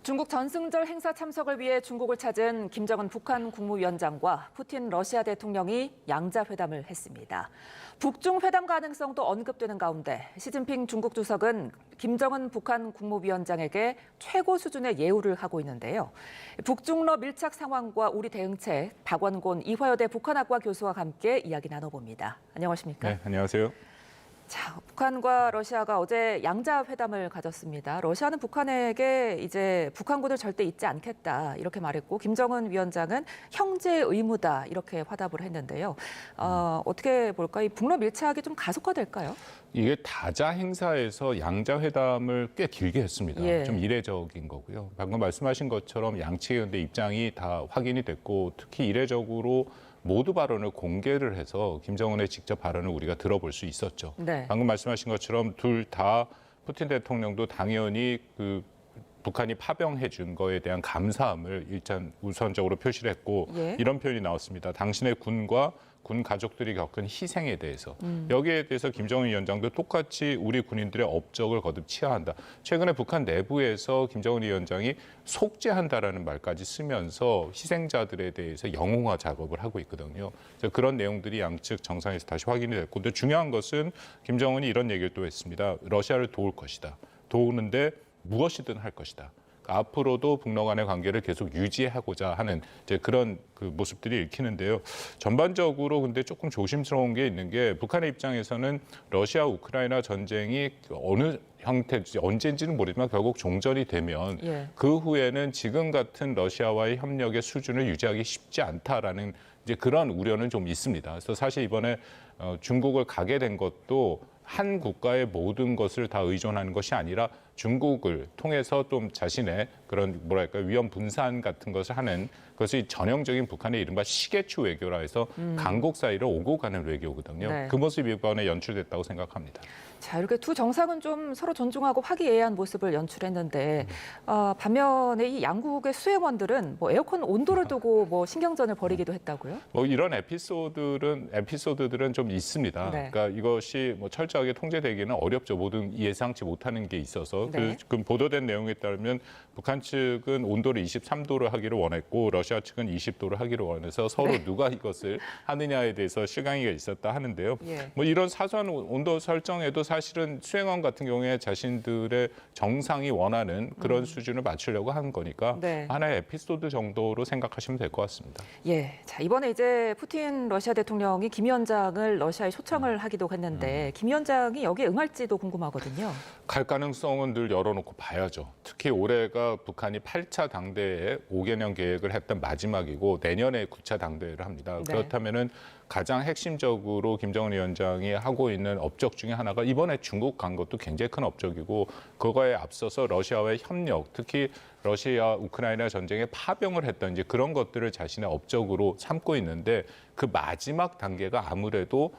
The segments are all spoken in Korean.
중국 전승절 행사 참석을 위해 중국을 찾은 김정은 북한 국무위원장과 푸틴 러시아 대통령이 양자회담을 했습니다. 북중 회담 가능성도 언급되는 가운데 시진핑 중국 주석은 김정은 북한 국무위원장에게 최고 수준의 예우를 하고 있는데요. 북중러 밀착 상황과 우리 대응책, 박원곤 이화여대 북한학과 교수와 함께 이야기 나눠봅니다. 안녕하십니까? 네, 안녕하세요. 자, 북한과 러시아가 어제 양자회담을 가졌습니다. 러시아는 북한에게 이제 북한군을 절대 잊지 않겠다 이렇게 말했고 김정은 위원장은 형제의 의무다 이렇게 화답을 했는데요. 어떻게 볼까요? 이 북러 밀착이 좀 가속화될까요? 이게 다자 행사에서 양자회담을 꽤 길게 했습니다. 예. 좀 이례적인 거고요. 방금 말씀하신 것처럼 양측의 근데 입장이 다 확인이 됐고 특히 이례적으로 모두 발언을 공개를 해서 김정은의 직접 발언을 우리가 들어볼 수 있었죠. 네. 방금 말씀하신 것처럼 둘 다 푸틴 대통령도 당연히 북한이 파병해 준 거에 대한 감사함을 일단 우선적으로 표시를 했고 예. 이런 표현이 나왔습니다. 당신의 군과 군 가족들이 겪은 희생에 대해서 여기에 대해서 김정은 위원장도 똑같이 우리 군인들의 업적을 거듭 치하한다. 최근에 북한 내부에서 김정은 위원장이 속죄한다라는 말까지 쓰면서 희생자들에 대해서 영웅화 작업을 하고 있거든요. 그래서 그런 내용들이 양측 정상에서 다시 확인이 됐고 근데 중요한 것은 김정은이 이런 얘기를 또 했습니다. 러시아를 도울 것이다. 도우는데 무엇이든 할 것이다. 앞으로도 북러 간의 관계를 계속 유지하고자 하는 이제 그런 모습들이 읽히는데요. 전반적으로 근데 조금 조심스러운 게 있는 게 북한의 입장에서는 러시아 우크라이나 전쟁이 어느 형태인지 언제인지는 모르지만 결국 종전이 되면 예. 그 후에는 지금 같은 러시아와의 협력의 수준을 유지하기 쉽지 않다라는 이제 그런 우려는 좀 있습니다. 그래서 사실 이번에 중국을 가게 된 것도 한 국가의 모든 것을 다 의존하는 것이 아니라 중국을 통해서 좀 자신의 그런 위험 분산 같은 것을 하는 그것이 전형적인 북한의 이른바 시계추 외교라 해서 강국 사이를 오고 가는 외교거든요. 네. 그 모습이 이번에 연출됐다고 생각합니다. 자, 이렇게 두 정상은 좀 서로 존중하고 화기애애한 모습을 연출했는데 반면에 이 양국의 수행원들은 뭐 에어컨 온도를 두고 뭐 신경전을 벌이기도 했다고요? 뭐 이런 에피소드들은 좀 있습니다. 네. 그러니까 이것이 뭐 철저하게 통제되기는 어렵죠. 모든 예상치 못하는 게 있어서 네. 그 보도된 내용에 따르면 북한 측은 온도를 23도를 하기를 원했고 러시아 측은 20도를 하기를 원해서 서로 네. 누가 이것을 하느냐에 대해서 실강이가 있었다 하는데요. 예. 뭐 이런 사소한 온도 설정에도 사실은 수행원 같은 경우에 자신들의 정상이 원하는 그런 수준을 맞추려고 한 거니까 네. 하나의 에피소드 정도로 생각하시면 될 것 같습니다. 예. 자, 이번에 이제 푸틴 러시아 대통령이 김 위원장을 러시아에 초청을 하기도 했는데 김 위원장이 여기에 응할지도 궁금하거든요. 갈 가능성은 늘 열어놓고 봐야죠. 특히 올해가 북한이 8차 당대회 5개년 계획을 했던 마지막이고 내년에 9차 당대회를 합니다. 네. 그렇다면은 가장 핵심적으로 김정은 위원장이 하고 있는 업적 중에 하나가 이번에 중국 간 것도 굉장히 큰 업적이고 그거에 앞서서 러시아와의 협력, 특히 러시아 우크라이나 전쟁에 파병을 했던 이제 그런 것들을 자신의 업적으로 삼고 있는데 그 마지막 단계가 아무래도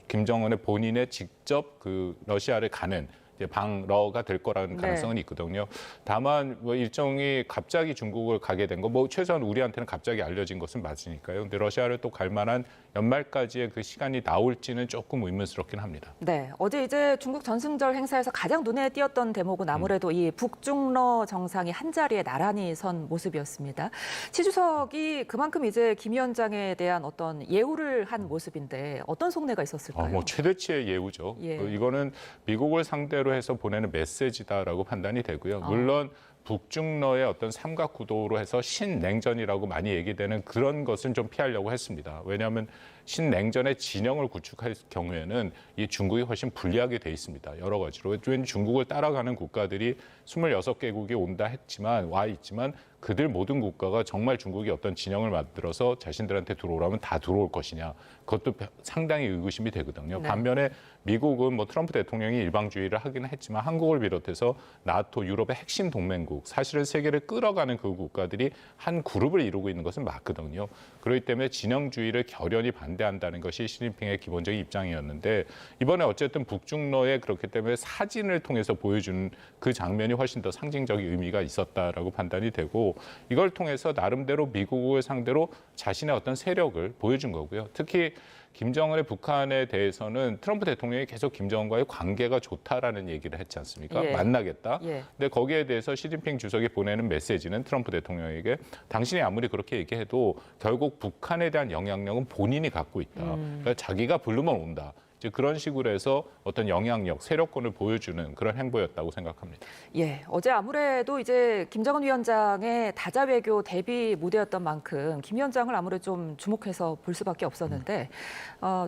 김정은의 본인의 직접 러시아를 가는 방러가 될 거라는 가능성은 있거든요. 다만 뭐 일정이 갑자기 중국을 가게 된 거, 뭐 최소한 우리한테는 갑자기 알려진 것은 맞으니까요. 근데 러시아를 또 갈 만한 연말까지의 그 시간이 나올지는 조금 의문스럽긴 합니다. 네, 어제 이제 중국 전승절 행사에서 가장 눈에 띄었던 대목은 아무래도 이 북중러 정상이 한 자리에 나란히 선 모습이었습니다. 시 주석이 그만큼 이제 김 위원장에 대한 어떤 예우를 한 모습인데 어떤 속내가 있었을까요? 뭐 최대치의 예우죠. 예. 이거는 미국을 상대로 해서 보내는 메시지다라고 판단이 되고요. 물론 북중러의 어떤 삼각구도로 해서 신냉전이라고 많이 얘기되는 그런 것은 좀 피하려고 했습니다. 왜냐하면 신냉전의 진영을 구축할 경우에는 이 중국이 훨씬 불리하게 돼 있습니다. 여러 가지로. 왜냐하면 중국을 따라가는 국가들이 26개국이 와 있지만 그들 모든 국가가 정말 중국이 어떤 진영을 만들어서 자신들한테 들어오라면 다 들어올 것이냐. 그것도 상당히 의구심이 되거든요. 네. 반면에 미국은 뭐 트럼프 대통령이 일방주의를 하기는 했지만 한국을 비롯해서 나토, 유럽의 핵심 동맹국, 사실은 세계를 끌어가는 그 국가들이 한 그룹을 이루고 있는 것은 맞거든요. 그렇기 때문에 진영주의를 결연히 반대한다는 것이 시진핑의 기본적인 입장이었는데 이번에 어쨌든 북중러에 그렇기 때문에 사진을 통해서 보여주는 그 장면이 훨씬 더 상징적인 의미가 있었다라고 판단이 되고 이걸 통해서 나름대로 미국을 상대로 자신의 어떤 세력을 보여준 거고요. 특히 김정은의 북한에 대해서는 트럼프 대통령이 계속 김정은과의 관계가 좋다라는 얘기를 했지 않습니까? 예. 만나겠다. 예. 근데 거기에 대해서 시진핑 주석이 보내는 메시지는 트럼프 대통령에게 당신이 아무리 그렇게 얘기해도 결국 북한에 대한 영향력은 본인이 갖고 있다. 그러니까 자기가 부르면 온다. 이제 그런 식으로 해서 어떤 영향력, 세력권을 보여주는 그런 행보였다고 생각합니다. 예, 어제 아무래도 이제 김정은 위원장의 다자 외교 데뷔 무대였던 만큼 김 위원장을 아무래도 좀 주목해서 볼 수밖에 없었는데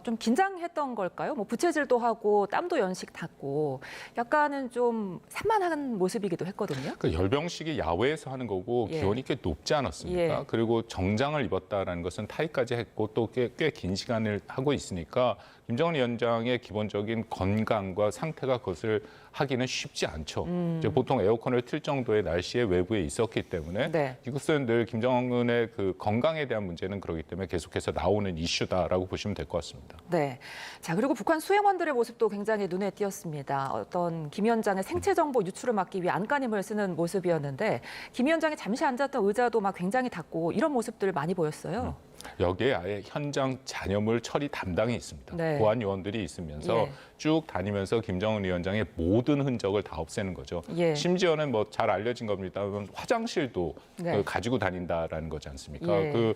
좀 긴장했던 걸까요? 뭐 부채질도 하고 땀도 연식 탔고 약간은 좀 산만한 모습이기도 했거든요. 그 열병식이 야외에서 하는 거고 예. 기온이 꽤 높지 않았습니까? 예. 그리고 정장을 입었다라는 것은 타이까지 했고 또 꽤 긴 시간을 하고 있으니까 김정은 위원장의 기본적인 건강과 상태가 그것을 하기는 쉽지 않죠. 이제 보통 에어컨을 틀 정도의 날씨에 외부에 있었기 때문에 네. 이것은 늘 김정은의 그 건강에 대한 문제는 그렇기 때문에 계속해서 나오는 이슈다라고 보시면 될 것 같습니다. 네. 자, 그리고 북한 수행원들의 모습도 굉장히 눈에 띄었습니다. 어떤 김 위원장의 생체 정보 유출을 막기 위해 안간힘을 쓰는 모습이었는데 김 위원장이 잠시 앉았던 의자도 막 굉장히 닿고 이런 모습들 많이 보였어요. 여기에 아예 현장 잔여물 처리 담당이 있습니다. 네. 보안 요원들이 있으면서 예. 쭉 다니면서 김정은 위원장의 모든 흔적을 다 없애는 거죠. 예. 심지어는 뭐 잘 알려진 겁니다. 화장실도 네. 그 가지고 다닌다라는 거지 않습니까? 예. 그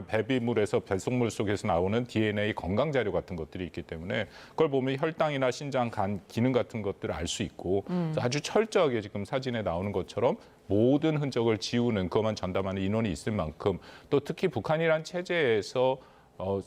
배비물에서 배송물 속에서 나오는 DNA 건강 자료 같은 것들이 있기 때문에 그걸 보면 혈당이나 신장, 간 기능 같은 것들을 알 수 있고 아주 철저하게 지금 사진에 나오는 것처럼 모든 흔적을 지우는 그것만 전담하는 인원이 있을 만큼 또 특히 북한이란 체제에서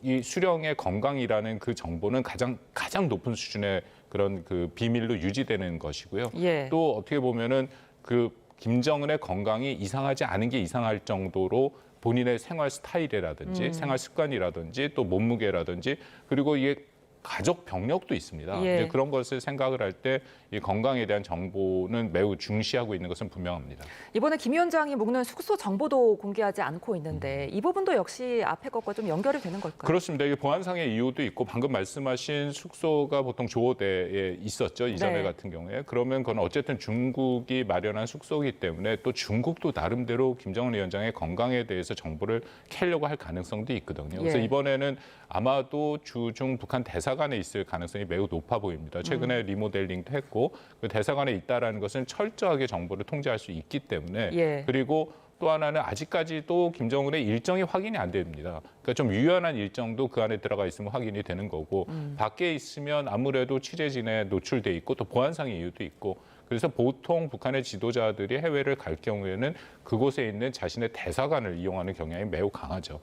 이 수령의 건강이라는 그 정보는 가장 높은 수준의 그런 그 비밀로 유지되는 것이고요. 예. 또 어떻게 보면은 그 김정은의 건강이 이상하지 않은 게 이상할 정도로 본인의 생활 스타일이라든지 생활 습관이라든지 또 몸무게라든지 그리고 이게 가족 병력도 있습니다. 예. 이제 그런 것을 생각을 할 때 이 건강에 대한 정보는 매우 중시하고 있는 것은 분명합니다. 이번에 김 위원장이 묵는 숙소 정보도 공개하지 않고 있는데 이 부분도 역시 앞에 것과 좀 연결이 되는 걸까요? 그렇습니다. 이게 보안상의 이유도 있고 방금 말씀하신 숙소가 보통 조호대에 있었죠. 이전에 네. 같은 경우에. 그러면 그건 어쨌든 중국이 마련한 숙소이기 때문에 또 중국도 나름대로 김정은 위원장의 건강에 대해서 정보를 캐려고 할 가능성도 있거든요. 그래서 예. 이번에는 아마도 주중 북한 대사관에 있을 가능성이 매우 높아 보입니다. 최근에 리모델링도 했고 그 대사관에 있다라는 것은 철저하게 정보를 통제할 수 있기 때문에 예. 그리고 또 하나는 아직까지도 김정은의 일정이 확인이 안 됩니다. 그러니까 좀 유연한 일정도 그 안에 들어가 있으면 확인이 되는 거고 밖에 있으면 아무래도 취재진에 노출돼 있고 또 보안상의 이유도 있고 그래서 보통 북한의 지도자들이 해외를 갈 경우에는 그곳에 있는 자신의 대사관을 이용하는 경향이 매우 강하죠.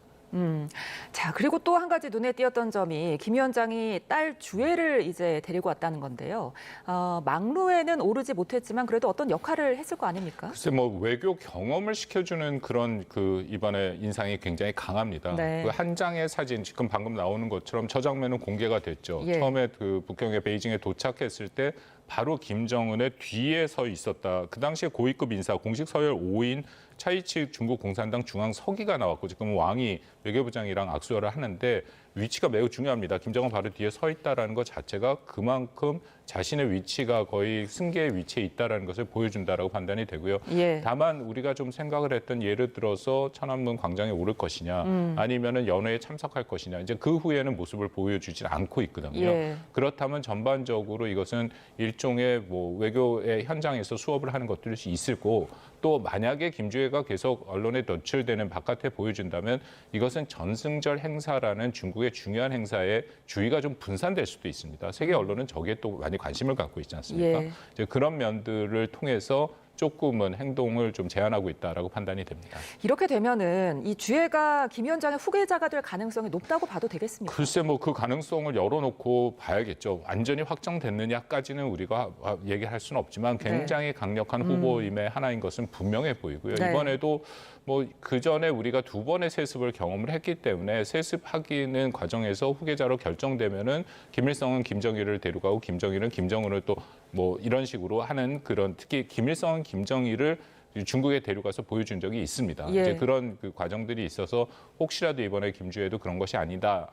자, 그리고 또 한 가지 눈에 띄었던 점이 김 위원장이 딸 주애를 이제 데리고 왔다는 건데요. 막루에는 오르지 못했지만 그래도 어떤 역할을 했을 거 아닙니까? 글쎄 뭐 외교 경험을 시켜주는 그런 그 이번에 인상이 굉장히 강합니다. 네. 그 한 장의 사진 지금 방금 나오는 것처럼 저 장면은 공개가 됐죠. 예. 처음에 그 북경에 베이징에 도착했을 때 바로 김정은의 뒤에 서 있었다. 그 당시에 고위급 인사 공식 서열 5인 차이치 중국 공산당 중앙 서기가 나왔고 지금 왕이 외교부장이랑 악수를 하는데 위치가 매우 중요합니다. 김정은 바로 뒤에 서 있다라는 것 자체가 그만큼 자신의 위치가 거의 승계의 위치에 있다라는 것을 보여준다라고 판단이 되고요. 예. 다만 우리가 좀 생각을 했던 예를 들어서 천안문 광장에 오를 것이냐 아니면은 연회에 참석할 것이냐 이제 그 후에는 모습을 보여주지 않고 있거든요. 예. 그렇다면 전반적으로 이것은 일종의 뭐 외교의 현장에서 수업을 하는 것들이 있을 거고 또 만약에 김주애가 계속 언론에 노출되는 바깥에 보여준다면 이것은 전승절 행사라는 중국의 중요한 행사에 주의가 좀 분산될 수도 있습니다. 세계 언론은 저기에 또 많이 관심을 갖고 있지 않습니까? 예. 이제 그런 면들을 통해서 조금은 행동을 좀 제한하고 있다라고 판단이 됩니다. 이렇게 되면은 이 주애가 김 위원장의 후계자가 될 가능성이 높다고 봐도 되겠습니까? 글쎄 뭐 그 가능성을 열어놓고 봐야겠죠. 완전히 확정됐느냐까지는 우리가 얘기할 수는 없지만 굉장히 강력한 후보임의 하나인 것은 분명해 보이고요. 네. 이번에도 뭐 그전에 우리가 두 번의 세습을 경험을 했기 때문에 세습하기는 과정에서 후계자로 결정되면은 김일성은 김정일을 데려가고 김정일은 김정은을 또 뭐 이런 식으로 하는 그런 특히 김일성은 김정일을 중국에 데려가서 보여준 적이 있습니다. 예. 이제 그런 그 과정들이 있어서 혹시라도 이번에 김주혜도 그런 것이 아닌가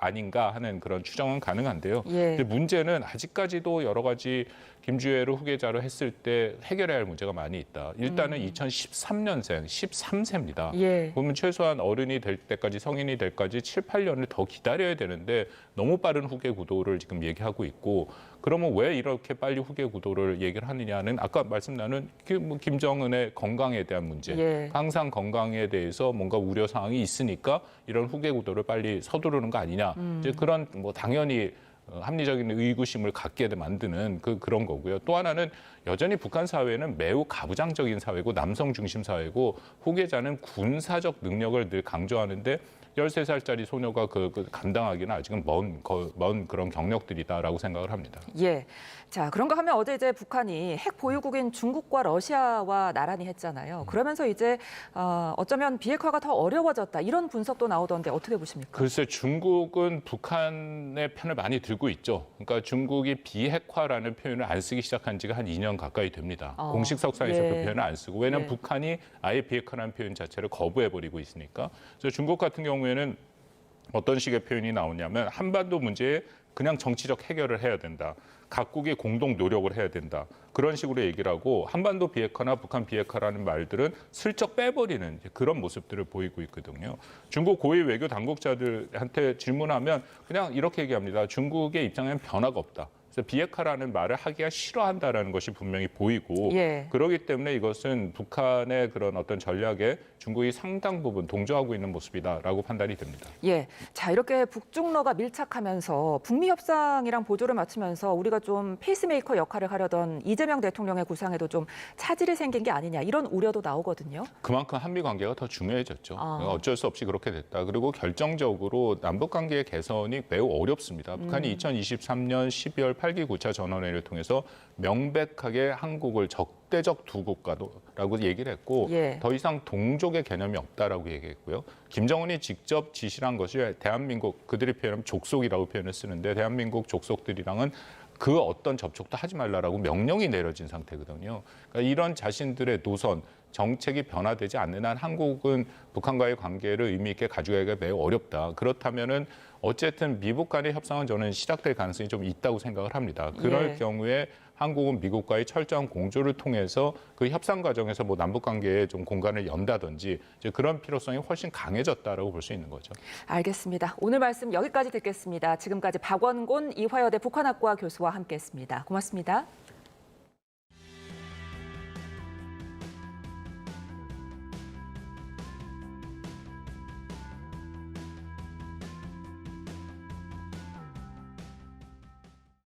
하는 그런 추정은 가능한데요. 예. 근데 문제는 아직까지도 여러 가지 김주혜를 후계자로 했을 때 해결해야 할 문제가 많이 있다. 일단은 2013년생, 13세입니다. 예. 보면 최소한 어른이 될 때까지 성인이 될 때까지 7, 8년을 더 기다려야 되는데 너무 빠른 후계 구도를 지금 얘기하고 있고 그러면 왜 이렇게 빨리 후계 구도를 얘기를 하느냐는 아까 말씀 나눈 김정은의 건강에 대한 문제, 예. 항상 건강에 대해서 뭔가 우려 사항이 있으니까 이런 후계 구도를 빨리 서두르는 거 아니냐. 이제 그런 뭐 당연히 합리적인 의구심을 갖게 만드는 그런 거고요. 또 하나는 여전히 북한 사회는 매우 가부장적인 사회고 남성 중심 사회고 후계자는 군사적 능력을 늘 강조하는데 13살짜리 소녀가 감당하기는 아직은 먼 그런 경력들이다라고 생각을 합니다. 예. 자, 그런가 하면 어제 이제 북한이 핵 보유국인 중국과 러시아와 나란히 했잖아요. 그러면서 이제 어쩌면 비핵화가 더 어려워졌다. 이런 분석도 나오던데 어떻게 보십니까? 글쎄 중국은 북한의 편을 많이 들고 있죠. 그러니까 중국이 비핵화라는 표현을 안 쓰기 시작한 지가 한 2년 가까이 됩니다. 공식 석상에서 예. 그 표현을 안 쓰고. 왜냐하면 예. 북한이 아예 비핵화라는 표현 자체를 거부해버리고 있으니까. 그래서 중국 같은 경우에는 어떤 식의 표현이 나오냐면 한반도 문제에 그냥 정치적 해결을 해야 된다. 각국이 공동 노력을 해야 된다. 그런 식으로 얘기를 하고 한반도 비핵화나 북한 비핵화라는 말들은 슬쩍 빼버리는 그런 모습들을 보이고 있거든요. 중국 고위 외교 당국자들한테 질문하면 그냥 이렇게 얘기합니다. 중국의 입장에는 변화가 없다. 그래서 비핵화라는 말을 하기가 싫어한다라는 것이 분명히 보이고 예. 그렇기 때문에 이것은 북한의 그런 어떤 전략에 중국이 상당 부분 동조하고 있는 모습이다라고 판단이 됩니다. 예. 자, 이렇게 북중러가 밀착하면서 북미 협상이랑 보조를 맞추면서 우리가 좀 페이스메이커 역할을 하려던 이재명 대통령의 구상에도 좀 차질이 생긴 게 아니냐 이런 우려도 나오거든요. 그만큼 한미 관계가 더 중요해졌죠. 아. 어쩔 수 없이 그렇게 됐다. 그리고 결정적으로 남북 관계의 개선이 매우 어렵습니다. 북한이 2023년 12월 8기 9차 전원회의를 통해서 명백하게 한국을 적대적 두 국가라고 얘기를 했고 예. 더 이상 동족의 개념이 없다라고 얘기했고요. 김정은이 직접 지시를 한 것이 대한민국 그들이 표현하면 족속이라고 표현을 쓰는데 대한민국 족속들이랑은 그 어떤 접촉도 하지 말라라고 명령이 내려진 상태거든요. 그러니까 이런 자신들의 노선, 정책이 변화되지 않는 한 한국은 북한과의 관계를 의미 있게 가져가기가 매우 어렵다. 그렇다면은 어쨌든 미국 간의 협상은 저는 시작될 가능성이 좀 있다고 생각을 합니다. 그럴 예. 경우에 한국은 미국과의 철저한 공조를 통해서 그 협상 과정에서 뭐 남북 관계에 좀 공간을 연다든지 이제 그런 필요성이 훨씬 강해졌다라고 볼 수 있는 거죠. 알겠습니다. 오늘 말씀 여기까지 듣겠습니다. 지금까지 박원곤 이화여대 북한학과 교수와 함께했습니다. 고맙습니다.